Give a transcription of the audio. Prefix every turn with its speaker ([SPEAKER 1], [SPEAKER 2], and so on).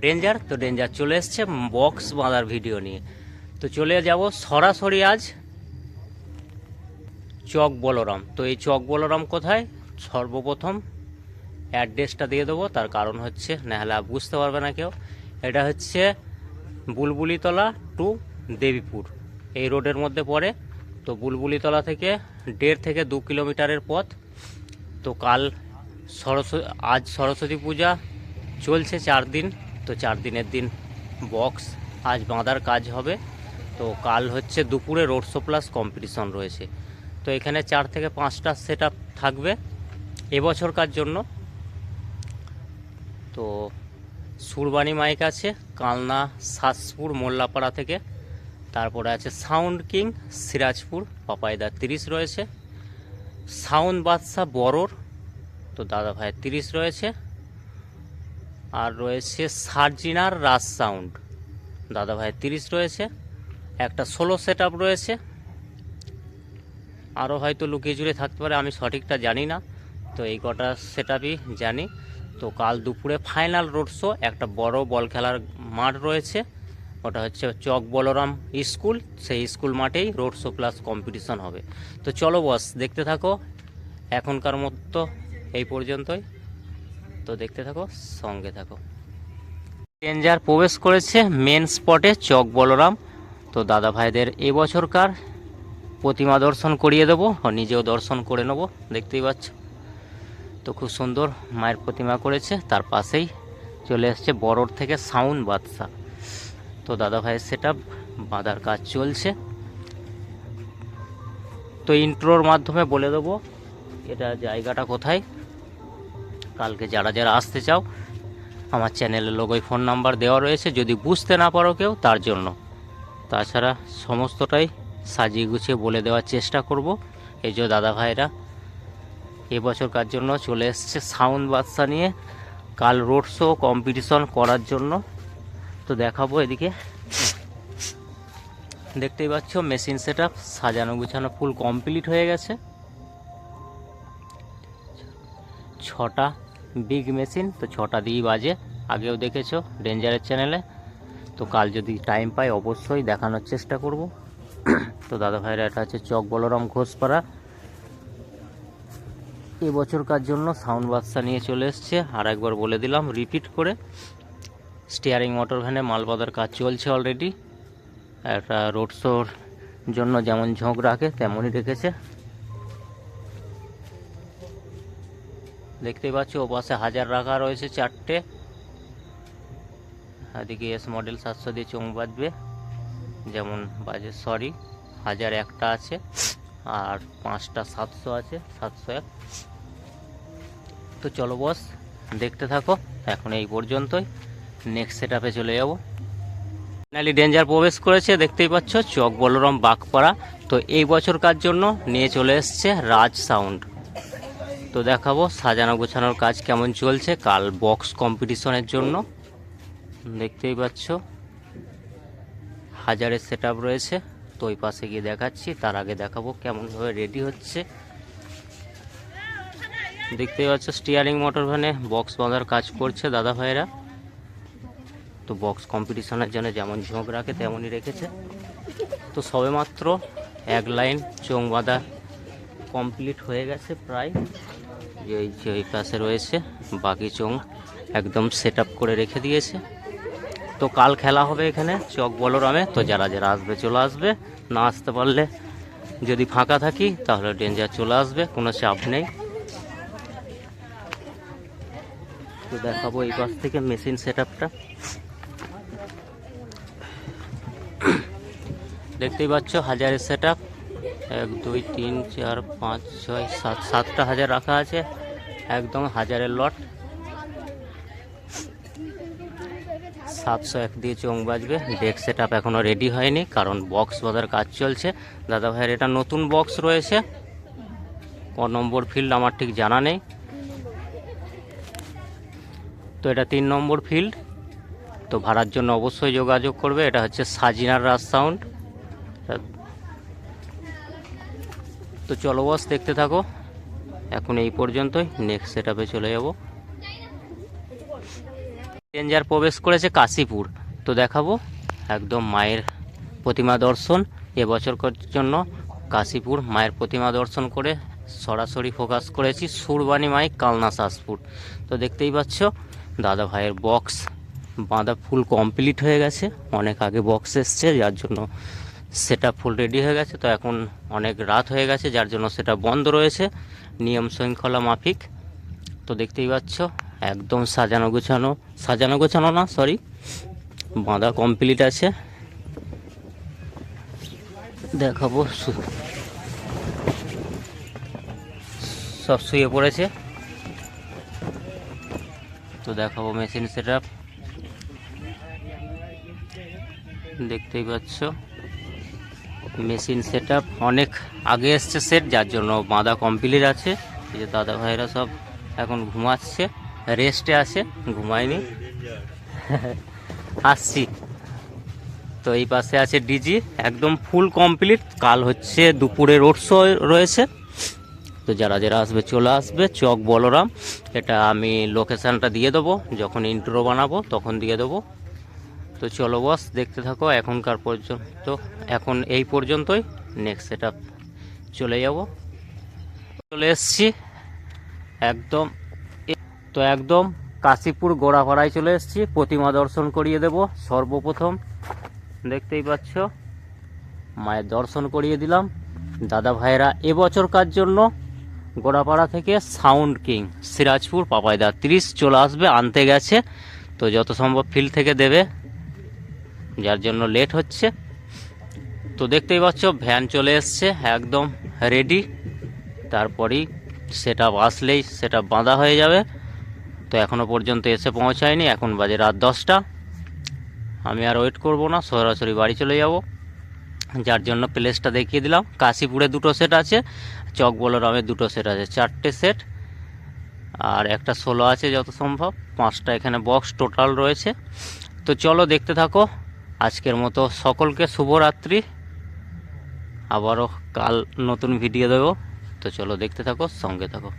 [SPEAKER 1] Danger. তো danger চলে এসছে বক্স বাঁধার ভিডিও নিয়ে। তো চলে যাব সরাসরি আজ চক বলরাম। তো এই চক বলরাম কোথায়, সর্বপ্রথম অ্যাড্রেসটা দিয়ে দেবো। তার কারণ হচ্ছে নাহলে বুঝতে পারবে না কেউ। এটা হচ্ছে বুলবুলিতলা টু দেবীপুর, এই রোডের মধ্যে পড়ে। তো বুলবুলিতলা থেকে 1.5 থেকে 2 কিলোমিটারের পথ। তো আজ সরস্বতী পূজা চলছে 4 দিন। তো 4 দিনের দিন বক্স আজ বাঁধার কাজ হবে। তো কাল হচ্ছে দুপুরে রোড শো প্লাস কম্পিটিশন রয়েছে। তো এখানে 4 থেকে 5টা সেট আপ থাকবে এবছরকার জন্য। তো সুরবানি মাইক আছে কালনা শাসপুর মোল্লাপাড়া থেকে। তারপরে আছে সাউন্ড কিং সিরাজপুর পাপাইদা 30 রয়েছে। সাউন্ড বাদশা বড়োর তো দাদা ভাই 30 রয়েছে। আর রয়েছে সার্জিনার রাজ সাউন্ড দাদা ভাই 30 রয়েছে। একটা 16 সেট আপ রয়েছে, আরও হয়তো লুকিয়ে জুড়ে থাকতে পারে, আমি সঠিকটা জানি না। তো এই কটা সেট আপই জানি। তো কাল দুপুরে ফাইনাল রোড শো, একটা বড় বল খেলার মাঠ রয়েছে, ওটা হচ্ছে চক বলরাম স্কুল। সেই স্কুল মাঠেই রোড শো প্লাস কম্পিটিশন হবে। তো চলো বস দেখতে থাকো, এখনকার মতো এই পর্যন্তই। তো দেখতে থাকো, সঙ্গে থাকো। ডেঞ্জার প্রবেশ করেছে মেন স্পটে চক বলরাম। তো দাদা ভাইদের এবছরকার প্রতিমা দর্শন করিয়ে দেবো, নিজেও দর্শন করে নেবো। দেখতেই পাচ্ছ তো খুব সুন্দর মায়ের প্রতিমা করেছে। তার পাশেই চলে এসছে বড়োর থেকে সাউন্ড বাদশা। তো দাদা ভাইয়ের সেট আপ বাঁধার কাজ চলছে। তো ইন্ট্রোর মাধ্যমে বলে দেবো এটা জায়গাটা কোথায়। কালকে যারা যারা আসতে চাও আমার চ্যানেলের লোগোয় ফোন নাম্বার দেওয়া রয়েছে, যদি বুঝতে না পারো কেউ তার জন্য। তাছাড়া সমস্তটাই সাজিয়ে গুছিয়ে বলে দেওয়ার চেষ্টা করব। এই যে দাদা ভাইরা এবছরকার জন্য চলে এসছে সাউন্ড বাদশা নিয়ে কাল রোড শো কম্পিটিশন করার জন্য। তো দেখাবো এদিকে, দেখতেই পাচ্ছ মেশিন সেট আপ সাজানো গুছানো ফুল কমপ্লিট হয়ে গেছে। 6টা বিগ মেশিন, তো 6টা দিয়েই বাজে, আগেও দেখেছো ডেঞ্জারের চ্যানেলে। তো কাল যদি টাইম পাই অবশ্যই দেখানোর চেষ্টা করব। তো দাদা ভাইরা এটা হচ্ছে চক বলরাম ঘোষপাড়া, এবছরকার জন্য সাউন্ড বাদশা নিয়ে চলে এসছে। আর একবার বলে দিলাম রিপিট করে, স্টিয়ারিং মোটর ভ্যানে মাল বাঁধার কাজ চলছে অলরেডি। একটা রোড শোর জন্য যেমন ঝোঁক রাখে তেমনই রেখেছে। দেখতেই পাচ্ছ ও পাশে 1000 রাখা রয়েছে 4টে। এদিকে এস মডেল 700 দিয়ে চোখ বাজবে, যেমন বাজে 1000 একটা আছে, আর 5টা 700 আছে, 701। তো চলো বস দেখতে থাকো, এখন এই পর্যন্তই, নেক্সট সেট আপে চলে যাবো। ফাইনালি ডেঞ্জার প্রবেশ করেছে, দেখতেই পাচ্ছ চক বলরাম বাগপাড়া। তো এই বছরকার জন্য নিয়ে চলে এসছে রাজ সাউন্ড। তো দেখাবো সাজানো গোছানোর কাজ কেমন চলছে কাল বক্স কম্পিটিশনের জন্য। দেখতেই পাচ্ছ 1000-এর সেট আপ রয়েছে। তো ওই পাশে গিয়ে দেখাচ্ছি, তার আগে দেখাবো কেমনভাবে রেডি হচ্ছে। দেখতেই পাচ্ছ স্টিয়ারিং মোটর ভ্যানে বক্স বাঁধার কাজ করছে দাদা ভাইরা। তো বক্স কম্পিটিশনের জন্য যেমন ঝোঁক রাখে তেমনই রেখেছে। তো সবেমাত্র এক লাইন চোঙ বাঁধা কমপ্লিট হয়ে গেছে প্রায়। যে ওই পাশে রয়েছে বাকি চোঙ একদম সেট আপ করে রেখে দিয়েছে। তো কাল খেলা হবে এখানে চক বলরামে। তো যারা যারা আসবে চলে আসবে, না আসতে পারলে যদি ফাঁকা থাকি তাহলে ডেঞ্জার চলে আসবে, কোনো চাপ নেই। তো দেখাবো এই পাশ থেকে মেশিন সেট আপটা। দেখতেই পাচ্ছ 1000-এর সেট আপ, 1 2 3 4 5 6 7, 7টা 1000 রাখা আছে, একদম 1000-এর লট। 701 দিয়ে চোঙ বাজবে। ডেক সেট আপ এখনও রেডি হয়নি, কারণ বক্স বাঁধার কাজ চলছে। দাদা ভাইয়ের এটা নতুন বক্স রয়েছে, ক নম্বর ফিল্ড আমার ঠিক জানা নেই। তো এটা 3 নম্বর ফিল্ড। তো ভাড়ার জন্য অবশ্যই যোগাযোগ করবে। এটা হচ্ছে সাজিনার রাজ সাউন্ড। তো চলো বস দেখতে থাকো, এখন এই পর্যন্তই, নেক্সট সেট আপে চলে যাব। রেঞ্জার প্রবেশ করেছে কাশীপুর। তো দেখাবো একদম মায়ের প্রতিমা দর্শন এবছর জন্য কাশীপুর মায়ের প্রতিমা দর্শন করে সরাসরি ফোকাস করেছি সুরবানি মাই কালনা শাসপুর। তো দেখতেই পাচ্ছ দাদা ভাইয়ের বক্স বাঁধা ফুল কমপ্লিট হয়ে গেছে, অনেক আগে বক্স এসছে যার জন্য সেটা ফুল রেডি হয়ে গেছে। তো এখন অনেক রাত হয়ে গেছে যার জন্য সেটা বন্ধ রয়েছে নিয়ম শৃঙ্খলা মাফিক। তো দেখতেই পাচ্ছ একদম সাজানো গোছানো না সরি, বাঁধা কমপ্লিট আছে। দেখাবো সব শুয়ে পড়েছে। তো দেখাবো মেশিন সেটআপ, দেখতেই পাচ্ছ মেশিন সেটআপ অনেক আগে এসছে সেট যার জন্য বাঁধা কমপ্লিট আছে। এই যে দাদা ভাইরা সব এখন ঘুমাচ্ছে, রেস্টে আছে, ঘুমায়নি। আসছি। তো এই পাশে আছে ডিজি একদম ফুল কমপ্লিট। কাল হচ্ছে দুপুরে রোড শো রয়েছে, তো যারা যারা আসবে চলে আসবে। চক বলরাম, এটা আমি লোকেশানটা দিয়ে দেবো যখন ইন্ট্রো বানাবো তখন দিয়ে দেবো। তো চলো বস দেখতে থাকো এখনকার পর্যন্ত, এখন এই পর্যন্তই। নেক্সট সেটআপ চলে যাব। চলে এসছি একদম, তো একদম কাশীপুর গোড়াপাড়ায় চলে এসেছি, প্রতিমা দর্শন করিয়ে দেব। সর্বপ্রথম দেখতেই পাচ্ছ মায়ের দর্শন করিয়ে দিলাম। দাদা ভাইয়েরা এবছরকার জন্য গোড়াপাড়া থেকে সাউন্ড কিং সিরাজপুর পাপাইদা 30 চলে আসবে, আনতে গেছে। তো যত সম্ভব ফিল্ড থেকে দেবে যার জন্য লেট হচ্ছে। তো দেখতেই পাচ্ছ ভ্যান চলে এসছে একদম রেডি, তারপরেই সেটা আসলেই সেটা বাঁধা হয়ে যাবে। তো এখনও পর্যন্ত এসে পৌঁছায়নি, এখন বাজে রাত 10টা। আমি আর ওয়েট করব না, সরাসরি বাড়ি চলে যাব। যার জন্য প্লেসটা দেখিয়ে দিলাম। কাশীপুরে 2টো সেট আছে, চক বলরামে 2টো সেট আছে, 4টে সেট আর একটা 16 আছে যত সম্ভব। 5টা এখানে বক্স টোটাল রয়েছে। তো চলো দেখতে থাকো। আজকের মতো সকলকে শুভরাত্রি, আবারও কাল নতুন ভিডিও দেবো। তো চলো দেখতে থাকো, সঙ্গে থাকো।